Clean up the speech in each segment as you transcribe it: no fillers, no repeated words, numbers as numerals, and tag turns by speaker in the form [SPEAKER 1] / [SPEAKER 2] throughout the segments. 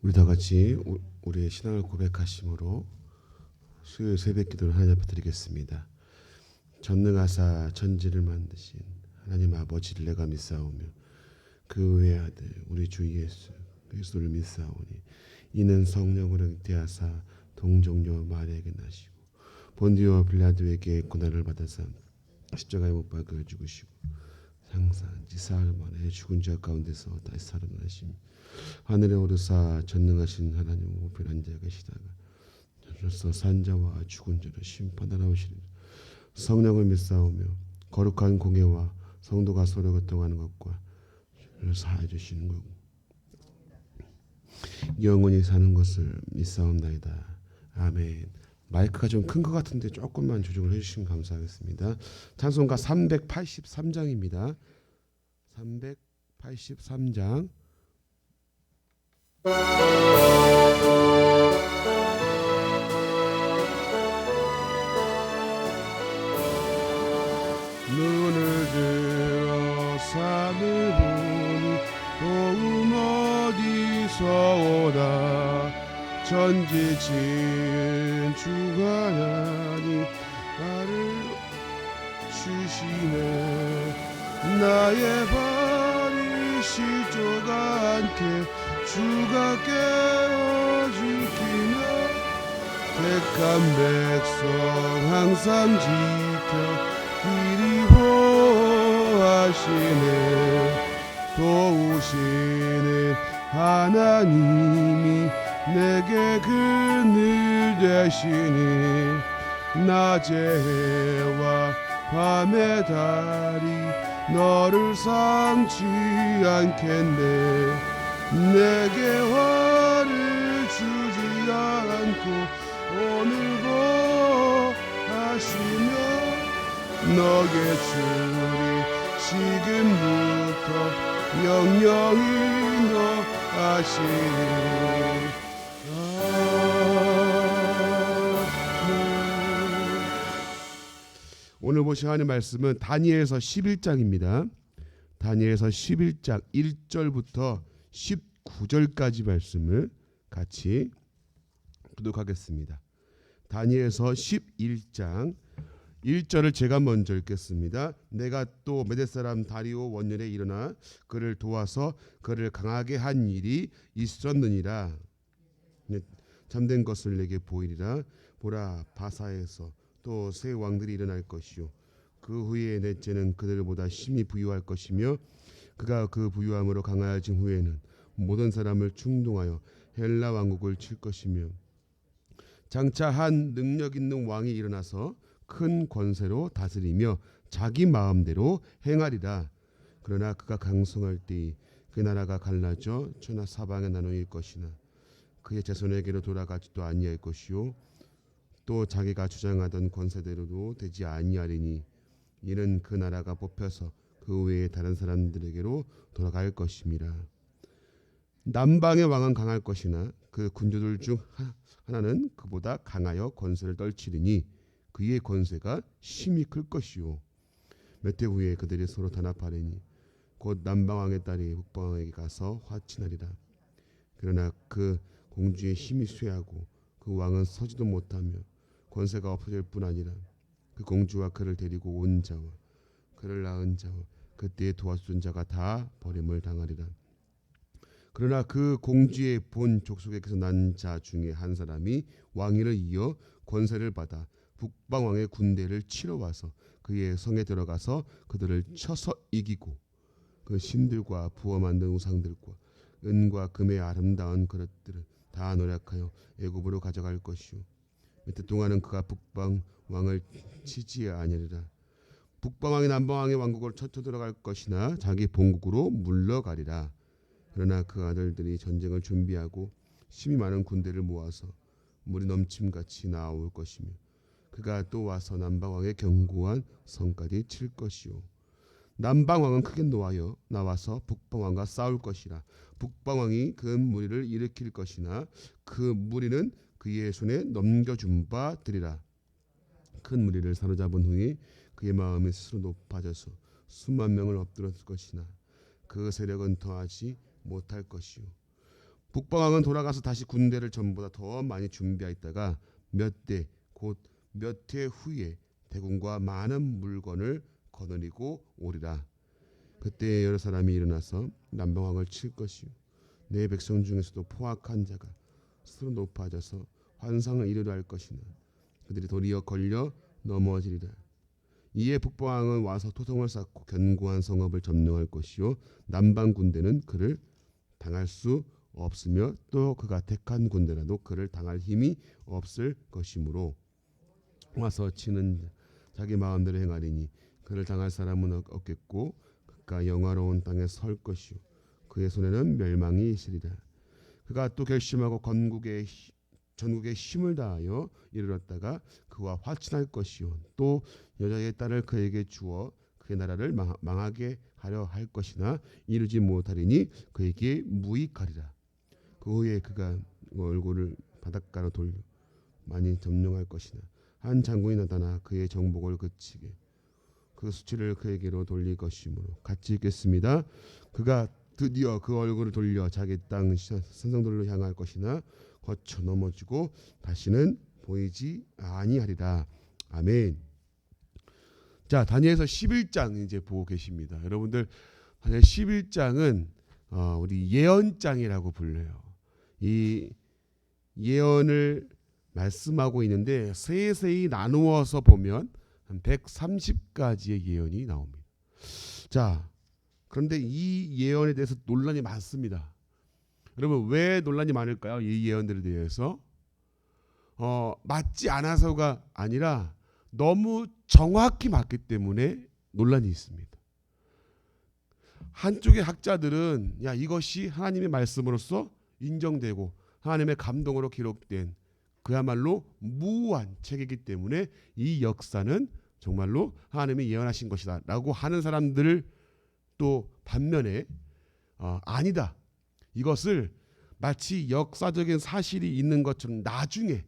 [SPEAKER 1] 우리 다 같이 우리의 신앙을 고백하심으로 수요일 새벽기도를 하나님 앞에 드리겠습니다. 전능하사 천지를 만드신 하나님 아버지를 내가 믿사오며 그 외의 아들 우리 주 예수 그리스도를 믿사오니 이는 성령으로 잉태하사 동정녀 마리아에게 나시고 본디오 빌라도에게 고난을 받아서 십자가에 못 박혀 죽으시고 장사한지 사흘 만에 죽은 자 가운데서 다시 살아나시며 하늘에 오르사 전능하신 하나님 우편 앉아 계시다가 저로서 산자와 죽은 자를 심판하러 오시리라. 성령을 믿사오며 거룩한 공예와 성도가 서로 교통하는 것과 저를 사해 주시는 것 영원히 사는 것을 믿사옵나이다. 아멘. 마이크가 좀 큰 것 같은데 조금만 조정을 해주시면 감사하겠습니다. 찬송가 383장입니다. 383장. 눈을 들어 산을 보니 도움 어디서 오나 전지진 주 하나님 나를 주시네 나의 발이 실족 않게 주가 깨워주기나 택한 백성 항상 지켜 길이 보호하시네 도우시는 하나님이 내게 그늘 되시니 낮의 해와 밤의 달이 너를 삼지 않겠네 내게 화를 주지 않고 오늘도 하시며 너의 주리 지금부터 영영이 너하시니 오늘 보실 하나님의 말씀은 다니엘서 11장입니다. 다니엘서 11장 1절부터 19절까지 말씀을 같이 교독하겠습니다. 다니엘서 11장 1절을 제가 먼저 읽겠습니다. 내가 또 메대 사람 다리오 원년에 일어나 그를 도와서 그를 강하게 한 일이 있었느니라. 잠든 것을 내게 보이리라. 보라 바사에서 또 새 왕들이 일어날 것이요 그 후에 넷째는 그들보다 심히 부유할 것이며 그가 그 부유함으로 강하여진 후에는 모든 사람을 충동하여 헬라 왕국을 칠 것이며 장차 한 능력 있는 왕이 일어나서 큰 권세로 다스리며 자기 마음대로 행하리라. 그러나 그가 강성할 때에 그 나라가 갈라져 천하 사방에 나누일 것이나 그의 자손에게로 돌아가지도 아니할 것이요 또 자기가 주장하던 권세대로도 되지 아니하리니 이는 그 나라가 뽑혀서 그 외에 다른 사람들에게로 돌아갈 것임이라. 남방의 왕은 강할 것이나 그 군주들 중 하나는 그보다 강하여 권세를 떨치리니 그의 권세가 심히 클 것이요 몇 해 후에 그들이 서로 단합하리니 곧 남방왕의 딸이 북방왕에게 가서 화친하리라. 그러나 그 공주의 힘이 쇠하고 그 왕은 서지도 못하며 권세가 없어질 뿐 아니라 그 공주와 그를 데리고 온 자와 그를 낳은 자와 그때의 도와준 자가 다 버림을 당하리라. 그러나 그 공주의 본 족속에게서 난 자 중에 한 사람이 왕위를 이어 권세를 받아 북방왕의 군대를 치러 와서 그의 성에 들어가서 그들을 쳐서 이기고 그 신들과 부어 만든 우상들과 은과 금의 아름다운 그릇들을 다 노력하여 애굽으로 가져갈 것이요 몇 해 동안은 그가 북방 왕을 치지 아니하리라. 북방 왕이 남방 왕의 왕국을 쳐쳐 들어갈 것이나 자기 본국으로 물러가리라. 그러나 그 아들들이 전쟁을 준비하고 심히 많은 군대를 모아서 물이 넘침같이 나올 것이며 그가 또 와서 남방 왕의 견고한 성까지 칠 것이요 남방 왕은 크게 노하여 나와서 북방 왕과 싸울 것이라. 북방 왕이 그 무리를 일으킬 것이나 그 무리는 그의 손에 넘겨준 바 되리라. 큰 무리를 사로잡은 후에 그의 마음이 스스로 높아져서 수만 명을 엎드렸을 것이나 그 세력은 더하지 못할 것이요 북방왕은 돌아가서 다시 군대를 전보다 더 많이 준비하였다가 곧 몇 해 후에 대군과 많은 물건을 거느리고 오리라. 그때 여러 사람이 일어나서 남방왕을 칠 것이요 내 백성 중에서도 포악한 자가 스스로 높아져서 환상을 이루려 할 것이나 그들이 도리어 걸려 넘어지리라. 이에 북방왕은 와서 토성을 쌓고 견고한 성읍을 점령할 것이요 남방 군대는 그를 당할 수 없으며 또 그가 택한 군대라도 그를 당할 힘이 없을 것이므로 와서 치는 자기 마음대로 행하리니 그를 당할 사람은 없겠고 그가 영화로운 땅에 설 것이요 그의 손에는 멸망이 있으리라. 그가 또 결심하고 전국에 힘을 다하여 이르렀다가 그와 화친할 것이요 또 여자의 딸을 그에게 주어 그의 나라를 망하게 하려 할 것이나 이루지 못하리니 그에게 무익하리라. 그 후에 그가 얼굴을 바닷가로 돌려 많이 점령할 것이나 한 장군이 나타나 그의 정복을 그치게 그 수치를 그에게로 돌릴 것이므로 같이 읽겠습니다. 그가 드디어 그 얼굴을 돌려 자기 땅 산성들로 향할 것이나 거쳐 넘어지고 다시는 보이지 아니하리라. 아멘. 자, 다니엘서 11장 이제 보고 계십니다. 여러분들 다니엘 11장은 우리 예언장이라고 불려요. 이 예언을 말씀하고 있는데 세세히 나누어서 보면 한 130가지의 예언이 나옵니다. 자, 그런데 이 예언에 대해서 논란이 많습니다. 여러분 왜 논란이 많을까요? 이 예언들에 대해서 맞지 않아서가 아니라 너무 정확히 맞기 때문에 논란이 있습니다. 한쪽의 학자들은 야 이것이 하나님의 말씀으로서 인정되고 하나님의 감동으로 기록된 그야말로 무한 책이기 때문에 이 역사는 정말로 하나님이 예언하신 것이다 라고 하는 사람들을 또 반면에 아니다. 이것을 마치 역사적인 사실이 있는 것처럼 나중에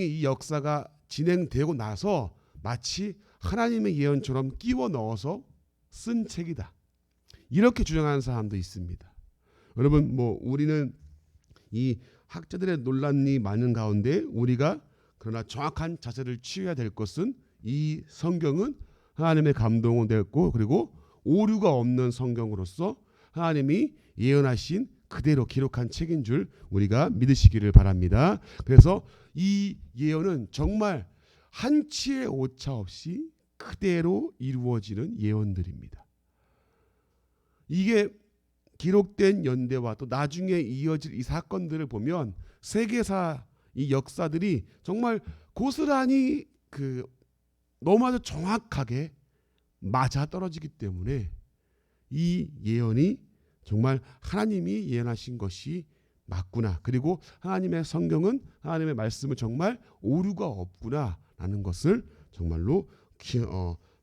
[SPEAKER 1] 이 역사가 진행되고 나서 마치 하나님의 예언처럼 끼워 넣어서 쓴 책이다. 이렇게 주장하는 사람도 있습니다. 여러분 우리는 이 학자들의 논란이 많은 가운데 우리가 그러나 정확한 자세를 취해야 될 것은 이 성경은 하나님의 감동은 됐고 그리고 오류가 없는 성경으로서 하나님이 예언하신 그대로 기록한 책인 줄 우리가 믿으시기를 바랍니다. 그래서 이 예언은 정말 한치의 오차 없이 그대로 이루어지는 예언들입니다. 이게 기록된 연대와 또 나중에 이어질 이 사건들을 보면 세계사 이 역사들이 정말 고스란히 너무나도 정확하게 맞아떨어지기 때문에 이 예언이 정말 하나님이 예언하신 것이 맞구나. 그리고 하나님의 성경은 하나님의 말씀을 정말 오류가 없구나라는 것을 정말로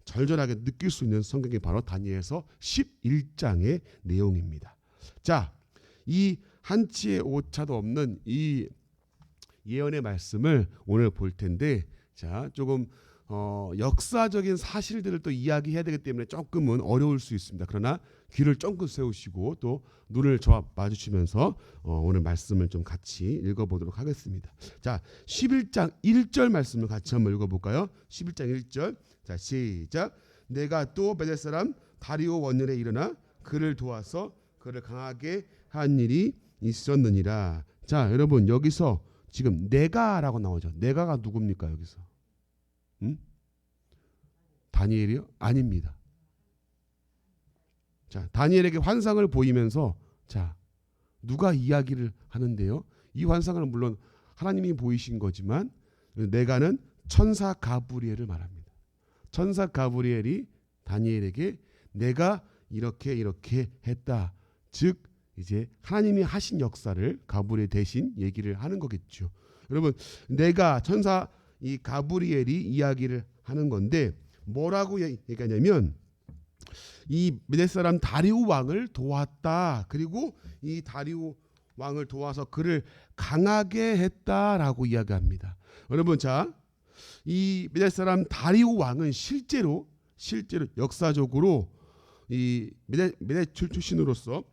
[SPEAKER 1] 절절하게 느낄 수 있는 성경이 바로 다니엘서 11장의 내용입니다. 자, 이 한치의 오차도 없는 이 예언의 말씀을 오늘 볼 텐데 자, 조금 역사적인 사실들을 또 이야기해야 되기 때문에 조금은 어려울 수 있습니다. 그러나 귀를 쫑긋 세우시고 또 눈을 저와 마주치면서 오늘 말씀을 좀 같이 읽어보도록 하겠습니다. 자, 11장 1절 말씀을 같이 한번 읽어볼까요? 11장 1절. 자, 시작. 내가 또 메대 사람 다리오 원년에 일어나 그를 도와서 그를 강하게 한 일이 있었느니라. 자, 여러분 여기서 지금 내가라고 나오죠. 내가가 누굽니까 여기서? 다니엘이요? 아닙니다. 자, 다니엘에게 환상을 보이면서 자, 누가 이야기를 하는데요? 이 환상은 물론 하나님이 보이신 거지만 내가는 천사 가브리엘을 말합니다. 천사 가브리엘이 다니엘에게 내가 이렇게 했다. 즉 이제 하나님이 하신 역사를 가브리엘 대신 얘기를 하는 거겠죠. 여러분 내가 천사 이 가브리엘이 이야기를 하는 건데 뭐라고 얘기하냐면 이 메대 사람 다리오 왕을 도왔다. 그리고 이 다리오 왕을 도와서 그를 강하게 했다라고 이야기합니다. 여러분 자, 이 메대 사람 다리오 왕은 실제로 역사적으로 이 메대 출신으로서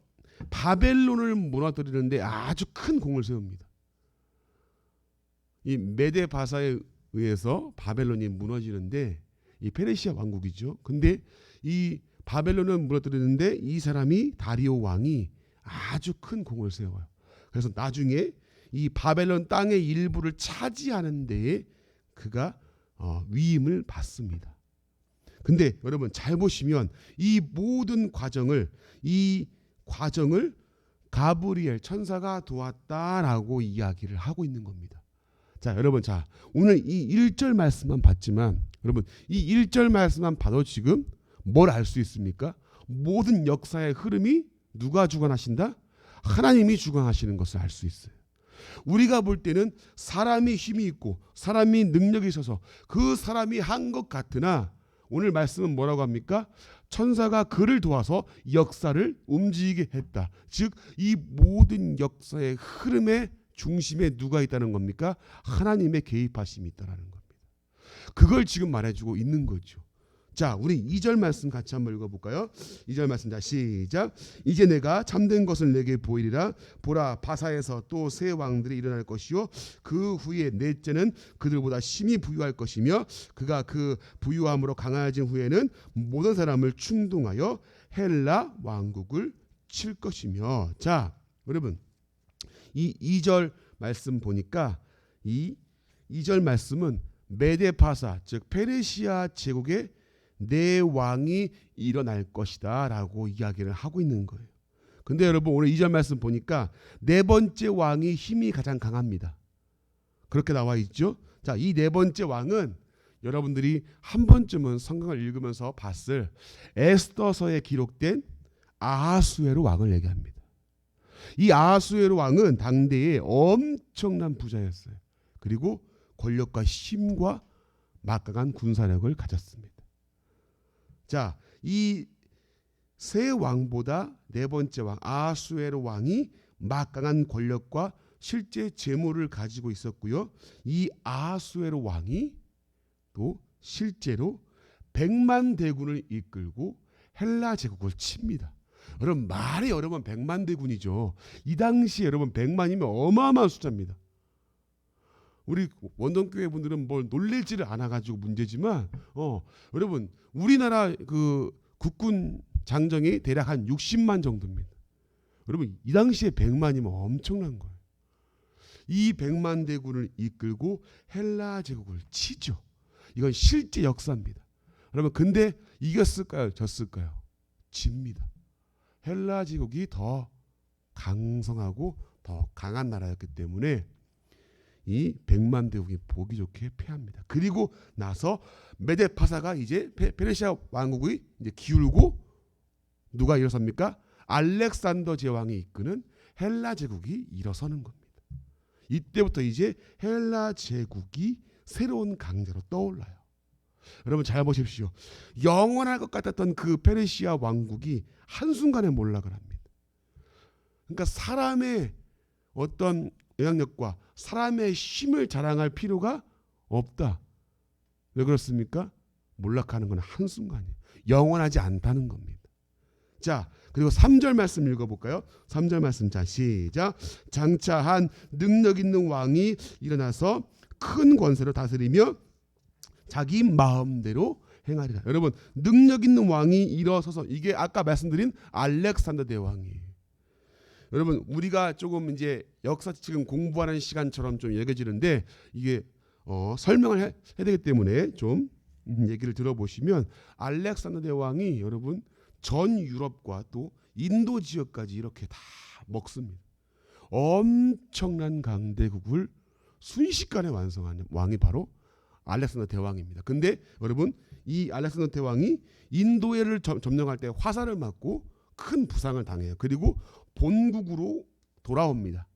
[SPEAKER 1] 바벨론을 무너뜨리는데 아주 큰 공을 세웁니다. 이 메데 바사에 의해서 바벨론이 무너지는데 이 페르시아 왕국이죠. 근데 이 바벨론을 무너뜨리는데 이 사람이 다리오 왕이 아주 큰 공을 세워요. 그래서 나중에 이 바벨론 땅의 일부를 차지하는 데에 그가 위임을 받습니다. 근데 여러분 잘 보시면 이 모든 과정을 가브리엘 천사가 도왔다라고 이야기를 하고 있는 겁니다. 자, 여러분, 자, 오늘 이 1절 말씀만 봤지만 여러분 이 1절 말씀만 봐도 지금 뭘 알 수 있습니까? 모든 역사의 흐름이 누가 주관하신다? 하나님이 주관하시는 것을 알 수 있어요. 우리가 볼 때는 사람이 힘이 있고 사람이 능력이 있어서 그 사람이 한 것 같으나 오늘 말씀은 뭐라고 합니까? 천사가 그를 도와서 역사를 움직이게 했다. 즉 이 모든 역사의 흐름의 중심에 누가 있다는 겁니까? 하나님의 개입하심이 있다는 겁니다. 그걸 지금 말해주고 있는 거죠. 자, 우리 2절 말씀 같이 한번 읽어볼까요? 2절 말씀, 자, 시작. 이제 내가 참된 것을 내게 보이리라. 보라, 바사에서 또 새 왕들이 일어날 것이요 그 후에 넷째는 그들보다 심히 부유할 것이며 그가 그 부유함으로 강해진 후에는 모든 사람을 충동하여 헬라 왕국을 칠 것이며. 자, 여러분 이 2절 말씀 보니까 이 2절 말씀은 메데파사 즉 페르시아 제국의 내 왕이 일어날 것이다 라고 이야기를 하고 있는 거예요. 근데 여러분 오늘 2절 말씀 보니까 네 번째 왕이 힘이 가장 강합니다. 그렇게 나와 있죠. 자, 이 네 번째 왕은 여러분들이 한 번쯤은 성경을 읽으면서 봤을 에스더서에 기록된 아하수에로 왕을 얘기합니다. 이 아하수에로 왕은 당대에 엄청난 부자였어요. 그리고 권력과 힘과 막강한 군사력을 가졌습니다. 자, 이 세 왕보다 네 번째 왕 아하수에로 왕이 막강한 권력과 실제 재물을 가지고 있었고요. 이 아하수에로 왕이 또 실제로 100만 대군을 이끌고 헬라 제국을 칩니다. 여러분 말이 여러 번 100만 대군이죠. 이 당시에 여러분 100만이면 어마어마한 숫자입니다. 우리 원동교회 분들은 뭘 놀래지를 않아가지고 문제지만 여러분 우리나라 그 국군 장정이 대략 한 60만 정도입니다. 여러분 이 당시에 100만이면 엄청난 거예요. 이 100만 대군을 이끌고 헬라 제국을 치죠. 이건 실제 역사입니다. 여러분 근데 이겼을까요? 졌을까요? 집니다. 헬라 제국이 더 강성하고 더 강한 나라였기 때문에 이 100만 대국이 보기 좋게 패합니다. 그리고 나서 메데파사가 이제 페르시아 왕국이 이제 기울고 누가 일어섭니까? 알렉산더 제왕이 이끄는 헬라 제국이 일어서는 겁니다. 이때부터 이제 헬라 제국이 새로운 강자로 떠올라요. 여러분 잘 보십시오. 영원할 것 같았던 그 페르시아 왕국이 한순간에 몰락을 합니다. 그러니까 사람의 어떤 영향력과 사람의 힘을 자랑할 필요가 없다. 왜 그렇습니까? 몰락하는 건 한순간이에요. 영원하지 않다는 겁니다. 자, 그리고 3절 말씀 읽어볼까요? 3절 말씀, 자 시작. 장차 한 능력 있는 왕이 일어나서 큰 권세로 다스리며 자기 마음대로 행하리라. 여러분 능력 있는 왕이 일어서서 이게 아까 말씀드린 알렉산더 대왕이에요. 여러분 우리가 조금 이제 역사 지금 공부하는 시간처럼 좀 여겨지는데 이게 설명을 해야 되기 때문에 좀 얘기를 들어보시면 알렉산더 대왕이 여러분 전 유럽과 또 인도 지역까지 이렇게 다 먹습니다. 엄청난 강대국을 순식간에 완성하는 왕이 바로 알렉산더 대왕입니다. 근데 여러분 이 알렉산더 대왕이 인도를 점령할 때 화살을 맞고 큰 부상을 당해요. 그리고 본국으로 돌아옵니다.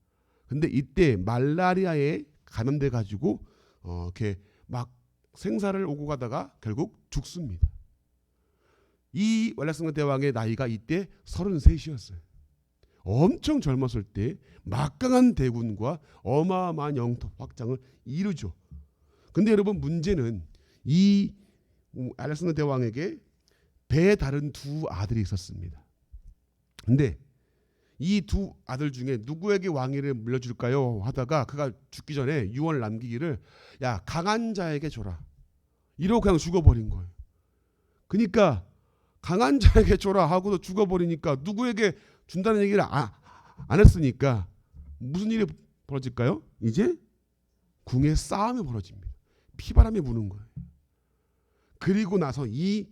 [SPEAKER 1] 근데 이때 말라리아에 감염돼 가지고 이렇게 막 생사를 오고 가다가 결국 죽습니다. 이 알렉산더 대왕의 나이가 이때 33이었어요. 엄청 젊었을 때 막강한 대군과 어마어마한 영토 확장을 이루죠. 근데 여러분 문제는 이 알렉산더 대왕에게 배에 다른 두 아들이 있었습니다. 근데 이 두 아들 중에 누구에게 왕위를 물려줄까요? 하다가 그가 죽기 전에 유언을 남기기를 야 강한 자에게 줘라. 이러고 그냥 죽어버린 거예요. 그러니까 강한 자에게 줘라 하고도 죽어버리니까 누구에게 준다는 얘기를 안 했으니까 무슨 일이 벌어질까요? 이제 궁에 싸움이 벌어집니다. 피바람이 부는 거예요. 그리고 나서 이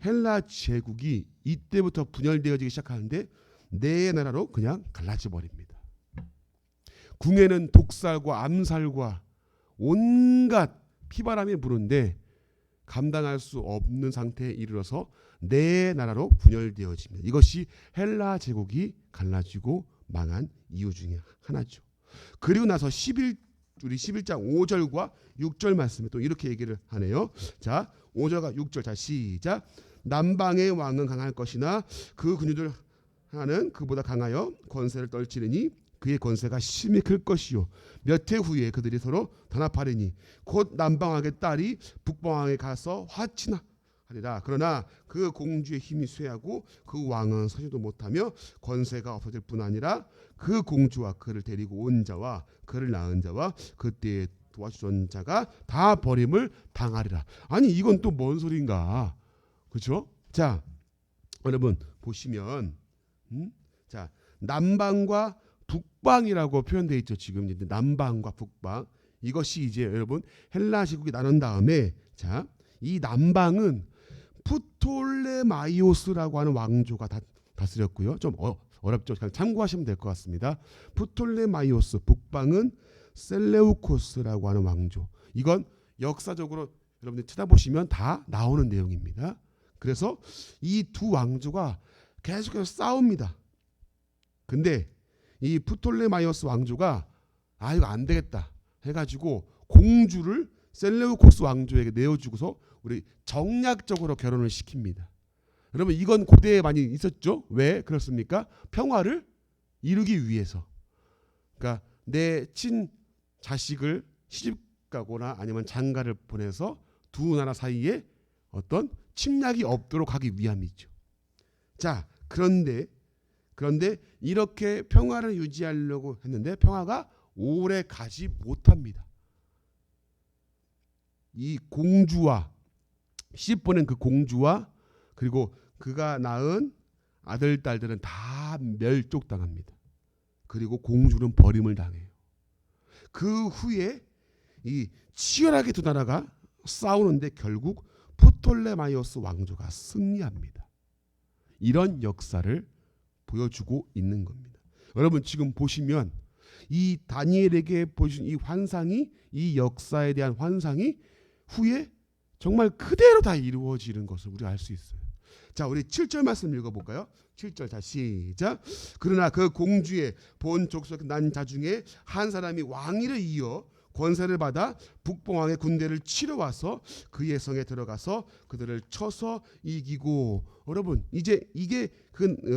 [SPEAKER 1] 헬라 제국이 이때부터 분열되어지기 시작하는데 네 나라로 그냥 갈라져 버립니다. 궁에는 독살과 암살과 온갖 피바람이 부는데 감당할 수 없는 상태에 이르러서 네 나라로 분열되어집니다. 이것이 헬라 제국이 갈라지고 망한 이유 중에 하나죠. 그리고 나서 우리 11장 5절과 6절 말씀에 또 이렇게 얘기를 하네요. 자, 5절과 6절 자 시작. 남방의 왕은 강할 것이나 그 근유들 하나는 그보다 강하여 권세를 떨치리니 그의 권세가 심히 클 것이요 몇 해 후에 그들이 서로 단합하리니 곧 남방왕의 딸이 북방왕에 가서 화친하리라. 그러나 그 공주의 힘이 쇠하고 그 왕은 서지도 못하며 권세가 없어질 뿐 아니라 그 공주와 그를 데리고 온 자와 그를 낳은 자와 그때에 도와주던 자가 다 버림을 당하리라. 아니 이건 또 뭔 소린가? 그렇죠? 자, 여러분 보시면 자 남방과 북방이라고 표현되어 있죠. 지금 이제 남방과 북방 이것이 이제 여러분 헬라 제국이 나눈 다음에 자, 이 남방은 프톨레마이오스라고 하는 왕조가 다스렸고요. 좀 어렵죠. 그냥 참고하시면 될 것 같습니다. 프톨레마이오스, 북방은 셀레우코스라고 하는 왕조. 이건 역사적으로 여러분들 찾아보시면 다 나오는 내용입니다. 그래서 이 두 왕조가 계속해서 싸웁니다. 근데 이 프톨레마이오스 왕조가 이거 안 되겠다 해가지고 공주를 셀레우코스 왕조에게 내어주고서 우리 정략적으로 결혼을 시킵니다. 여러분 이건 고대에 많이 있었죠. 왜 그렇습니까? 평화를 이루기 위해서. 그러니까 내 친 자식을 시집 가거나 아니면 장가를 보내서 두 나라 사이에 어떤 침략이 없도록 하기 위함이죠. 자, 그런데 이렇게 평화를 유지하려고 했는데 평화가 오래 가지 못합니다. 이 공주와 시집 보낸 그 공주와 그리고 그가 낳은 아들 딸들은 다 멸족당합니다. 그리고 공주는 버림을 당해요. 그 후에 이 치열하게 두 나라가 싸우는데 결국 프톨레마이오스 왕조가 승리합니다. 이런 역사를 보여주고 있는 겁니다. 여러분 지금 보시면 이 다니엘에게 보여준 이 환상이 이 역사에 대한 환상이 후에 정말 그대로 다 이루어지는 것을 우리가 알 수 있어요. 자, 우리 7절 말씀 읽어볼까요? 7절 자 시작. 그러나 그 공주의 본 족속 난 자 중에 한 사람이 왕위를 이어 권세를 받아 북방왕의 군대를 치러 와서 그의 성에 들어가서 그들을 쳐서 이기고. 여러분 이제 이게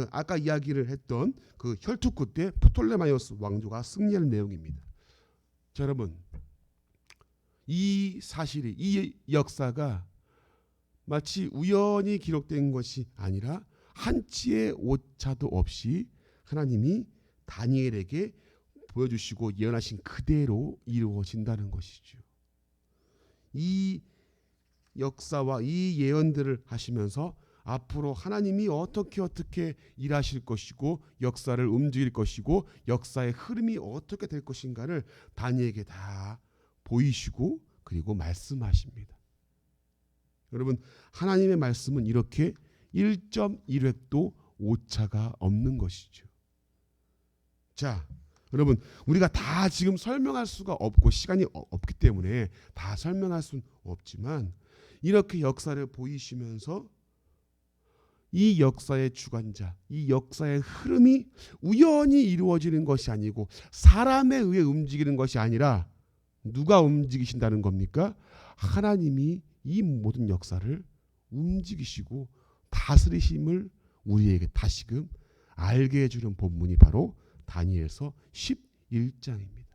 [SPEAKER 1] 아까 이야기를 했던 그 혈투 때 프톨레마이오스 왕조가 승리하는 내용입니다. 자, 여러분 이 사실이 이 역사가 마치 우연히 기록된 것이 아니라 한치의 오차도 없이 하나님이 다니엘에게 보여주시고 예언하신 그대로 이루어진다는 것이죠. 이 역사와 이 예언들을 하시면서 앞으로 하나님이 어떻게 일하실 것이고 역사를 움직일 것이고 역사의 흐름이 어떻게 될 것인가를 다니엘에게 다 보이시고 그리고 말씀하십니다. 여러분 하나님의 말씀은 이렇게 1.1획도 오차가 없는 것이죠. 자, 여러분 우리가 다 지금 설명할 수가 없고 시간이 없기 때문에 다 설명할 수는 없지만 이렇게 역사를 보이시면서 이 역사의 주관자, 이 역사의 흐름이 우연히 이루어지는 것이 아니고 사람에 의해 움직이는 것이 아니라 누가 움직이신다는 겁니까? 하나님이 이 모든 역사를 움직이시고 다스리심을 우리에게 다시금 알게 해주는 본문이 바로 다니엘서 11장입니다.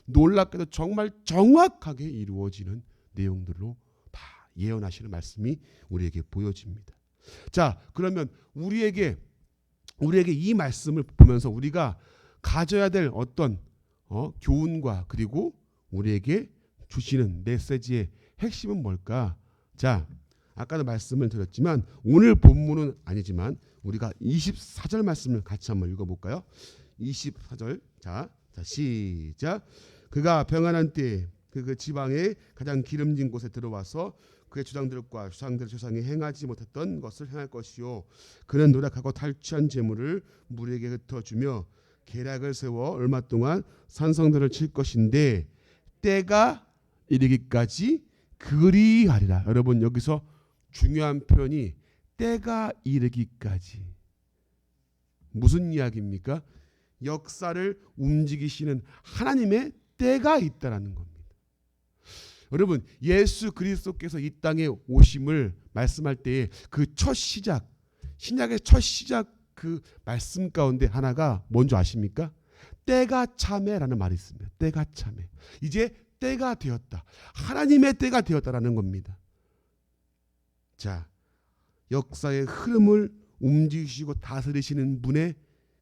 [SPEAKER 1] 놀랍게도 정말 정확하게 이루어지는 내용들로 다 예언하시는 말씀이 우리에게 보여집니다. 자, 그러면 우리에게 우리에게 이 말씀을 보면서 우리가 가져야 될 어떤 교훈과 그리고 우리에게 주시는 메시지의 핵심은 뭘까? 자, 아까도 말씀을 드렸지만 오늘 본문은 아니지만 우리가 24절 말씀을 같이 한번 읽어볼까요? 24절 자 시작. 그가 평안한 때에 그 지방의 가장 기름진 곳에 들어와서 그의 주장들과 주상들의 조상이 행하지 못했던 것을 행할 것이요, 그는 노력하고 탈취한 재물을 무리에게 흩어주며 계략을 세워 얼마 동안 산성들을 칠 것인데 때가 이르기까지 그리하리라. 여러분, 여기서 중요한 표현이 때가 이르기까지. 무슨 이야기입니까? 역사를 움직이시는 하나님의 때가 있다라는 겁니다. 여러분, 예수 그리스도께서 이 땅에 오심을 말씀할 때에 그 첫 시작, 신약의 첫 시작 그 말씀 가운데 하나가 뭔지 아십니까? 때가 차매라는 말이 있습니다. 때가 차매. 이제 때가 되었다. 하나님의 때가 되었다라는 겁니다. 자, 역사의 흐름을 움직이시고 다스리시는 분의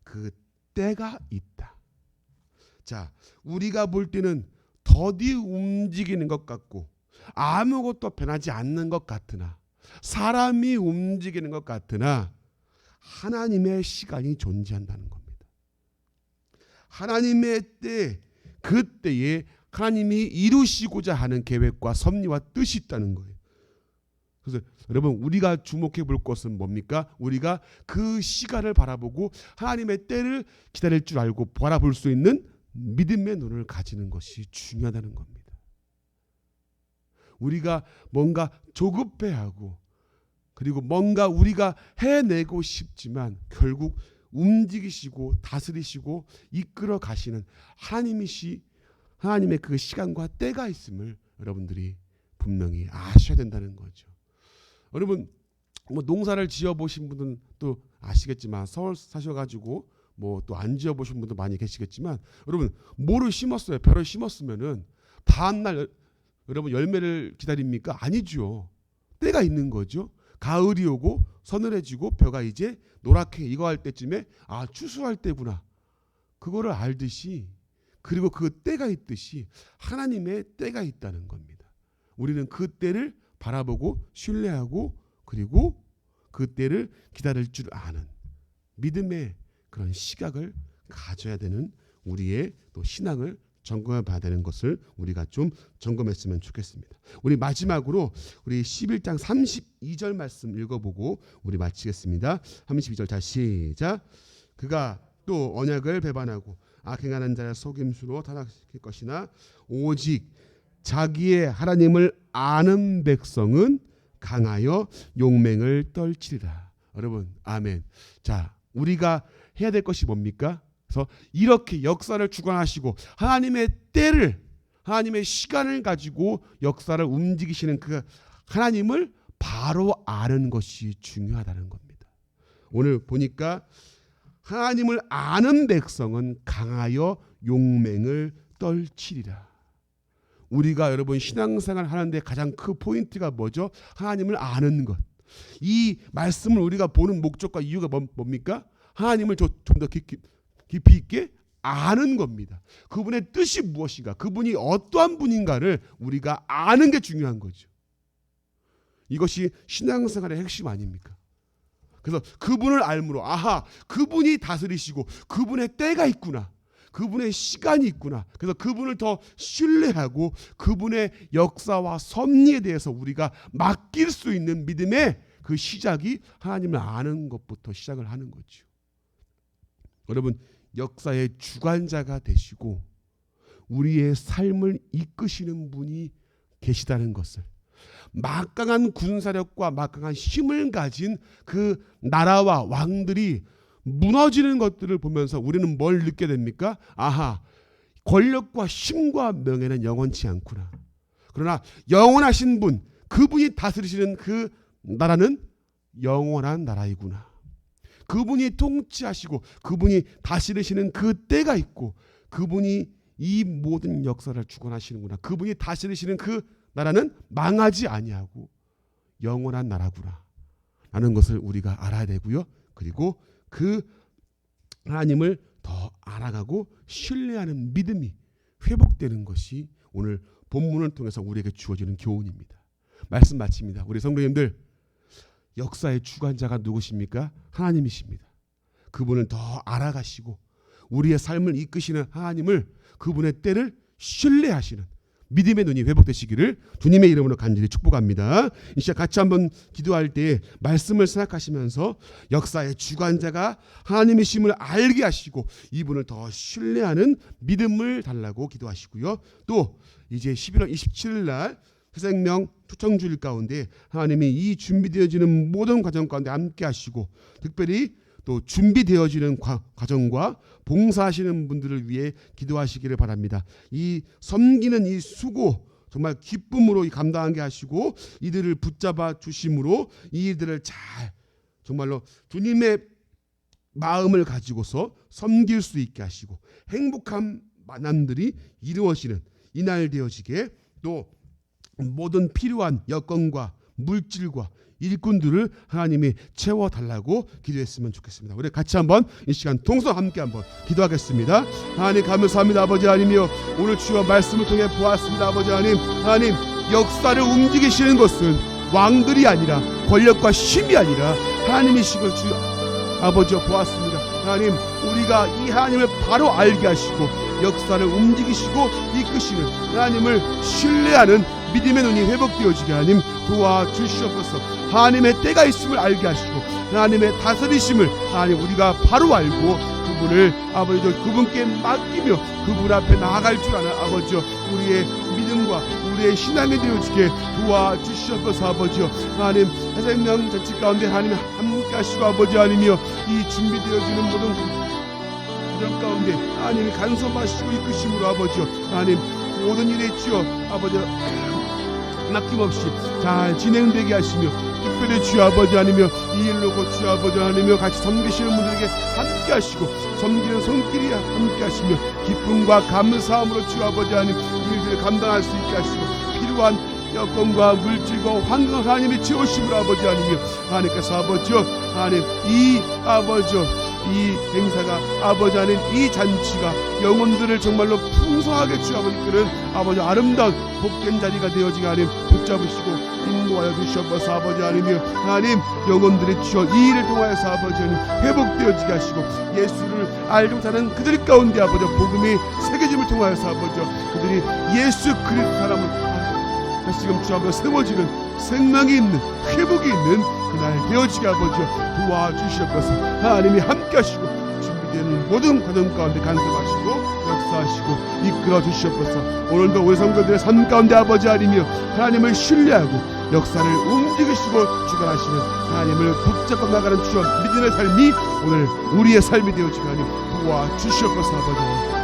[SPEAKER 1] 그 때가 있다. 자, 우리가 볼 때는 더디 움직이는 것 같고 아무것도 변하지 않는 것 같으나, 사람이 움직이는 것 같으나 하나님의 시간이 존재한다는 겁니다. 하나님의 때, 그 때에 하나님이 이루시고자 하는 계획과 섭리와 뜻이 있다는 거예요. 그래서 여러분, 우리가 주목해 볼 것은 뭡니까? 우리가 그 시간을 바라보고 하나님의 때를 기다릴 줄 알고 바라볼 수 있는 믿음의 눈을 가지는 것이 중요하다는 겁니다. 우리가 뭔가 조급해하고 그리고 뭔가 우리가 해내고 싶지만 결국 움직이시고 다스리시고 이끌어 가시는 하나님의 그 시간과 때가 있음을 여러분들이 분명히 아셔야 된다는 거죠. 여러분, 뭐 농사를 지어 보신 분은 또 아시겠지만, 서울 사셔가지고 뭐 또 안 지어 보신 분도 많이 계시겠지만, 여러분, 뭐를 심었어요? 벼를 심었으면은 다음날 여러분 열매를 기다립니까? 아니죠. 때가 있는 거죠. 가을이 오고 서늘해지고 벼가 이제 노랗게 익어갈 때쯤에 추수할 때구나, 그거를 알듯이, 그리고 그 때가 있듯이 하나님의 때가 있다는 겁니다. 우리는 그 때를 바라보고 신뢰하고 그리고 그 때를 기다릴 줄 아는 믿음의 그런 시각을 가져야 되는 우리의 또 신앙을 점검해 봐야 되는 것을 우리가 좀 점검했으면 좋겠습니다. 우리 마지막으로 우리 11장 32절 말씀 읽어보고 우리 마치겠습니다. 32절 자 시작. 그가 또 언약을 배반하고 악행하는 자의 속임수로 타락시킬 것이나 오직 자기의 하나님을 아는 백성은 강하여 용맹을 떨치리라. 여러분, 아멘. 자, 우리가 해야 될 것이 뭡니까? 그래서 이렇게 역사를 주관하시고 하나님의 때를, 하나님의 시간을 가지고 역사를 움직이시는 그 하나님을 바로 아는 것이 중요하다는 겁니다. 오늘 보니까 하나님을 아는 백성은 강하여 용맹을 떨치리라. 우리가 여러분 신앙생활 하는데 가장 큰 포인트가 뭐죠? 하나님을 아는 것. 이 말씀을 우리가 보는 목적과 이유가 뭡니까? 하나님을 좀 더 깊이 있게 아는 겁니다. 그분의 뜻이 무엇인가, 그분이 어떠한 분인가를 우리가 아는 게 중요한 거죠. 이것이 신앙생활의 핵심 아닙니까? 그래서 그분을 알므로 그분이 다스리시고 그분의 때가 있구나, 그분의 시간이 있구나. 그래서 그분을 더 신뢰하고 그분의 역사와 섭리에 대해서 우리가 맡길 수 있는 믿음의 그 시작이 하나님을 아는 것부터 시작을 하는 거죠. 여러분, 역사의 주관자가 되시고 우리의 삶을 이끄시는 분이 계시다는 것을, 막강한 군사력과 막강한 힘을 가진 그 나라와 왕들이 무너지는 것들을 보면서 우리는 뭘 느끼게 됩니까? 권력과 힘과 명예는 영원치 않구나. 그러나 영원하신 분, 그분이 다스리시는 그 나라는 영원한 나라이구나. 그분이 통치하시고 그분이 다스리시는 그 때가 있고 그분이 이 모든 역사를 주관하시는구나. 그분이 다스리시는 그 나라는 망하지 아니하고 영원한 나라구나 라는 것을 우리가 알아야 되고요. 그리고 그 하나님을 더 알아가고 신뢰하는 믿음이 회복되는 것이 오늘 본문을 통해서 우리에게 주어지는 교훈입니다. 말씀 마칩니다. 우리 성도님들, 역사의 주관자가 누구십니까? 하나님이십니다. 그분을 더 알아가시고 우리의 삶을 이끄시는 하나님을, 그분의 때를 신뢰하시는 믿음의 눈이 회복되시기를 주님의 이름으로 간절히 축복합니다. 이 시간 같이 한번 기도할 때 말씀을 생각하시면서 역사의 주관자가 하나님이심을 알게 하시고 이분을 더 신뢰하는 믿음을 달라고 기도하시고요. 또 이제 11월 27일 날 새생명 초청주일 가운데 하나님이 이 준비되어지는 모든 과정 가운데 함께 하시고, 특별히 또 준비되어지는 과정과 봉사하시는 분들을 위해 기도하시기를 바랍니다. 이 섬기는 이 수고 정말 기쁨으로 감당하게 하시고 이들을 붙잡아 주심으로 이 일들을 잘 정말로 주님의 마음을 가지고서 섬길 수 있게 하시고 행복한 만남들이 이루어지는 이날 되어지게, 또 모든 필요한 여건과 물질과 일꾼들을 하나님이 채워달라고 기도했으면 좋겠습니다. 우리 같이 한번 이 시간 동서 함께 한번 기도하겠습니다. 하나님 감사합니다. 아버지 하나님이여, 오늘 주여 말씀을 통해 보았습니다. 아버지 하나님, 하나님 역사를 움직이시는 것은 왕들이 아니라 권력과 힘이 아니라 하나님이시고 주여 아버지여 보았습니다. 하나님, 우리가 이 하나님을 바로 알게 하시고 역사를 움직이시고 이끄시는 하나님을 신뢰하는 믿음의 눈이 회복되어지게 하나님 도와주시옵소서. 하나님의 때가 있음을 알게 하시고 하나님의 다스리심을 하나님 우리가 바로 알고 그분을 아버지 그분께 맡기며 그분 앞에 나아갈 줄 아는 아버지여 우리의 믿음과 우리의 신앙이 되어지게 도와주시옵소서. 아버지여 하나님 새생명 잔치 가운데 하나님 함께 하시고 아버지 하나님이여 이 준비되어지는 모든 과정 가운데 하나님이 간섭하시고 이끄심으로 아버지여 하나님 모든 일에 주여 아버지여 막힘없이 잘 진행되게 하시며, 특별히 주여 아버지 하나님이여 이 일로 주여 아버지 하나님이여 같이 섬기시는 분들에게 함께 하시고 섬기는 손길이 함께 하시며 기쁨과 감사함으로 주여 아버지 하나님 일들을 감당할 수 있게 하시고 필요한 여건과 물질과 환경 하나님이 채우심으로 아버지 하나님이여 하나님께서 아버지여 하나님 이 아버지여 이 행사가 아버지 하나님 이 잔치가 영혼들을 정말로 풍성하게 주여 아버지 그런 아버지 아름다운 복된 자리가 되어지게 하나님 붙잡으시고 인도하여 주시옵소서. 아버지 하나님이여 하나님 영혼들의 주여 이 일을 통하여서 아버지 하나님 회복되어지게 하시고 예수를 알지 못하는 그들 가운데 아버지 복음이 새겨짐을 통하여서 아버지 그들이 예수 그리스도 사람을 다시금 주 앞에 세워지는 생명이 있는 회복이 있는 그날 되어지게 아버지 도와주시옵소서. 하나님이 함께하시고 준비되는 모든 과정 가운데 간섭하시고 역사하시고 이끌어 주시옵소서. 오늘도 우리 성도들의 삶 가운데 아버지 하나님이여 하나님을 신뢰하고 역사를 움직이시고 주관하시는 하나님을 붙잡고 나가는 주여 믿음의 삶이 오늘 우리의 삶이 되어지게 하나님 도와주시옵소서. 아버지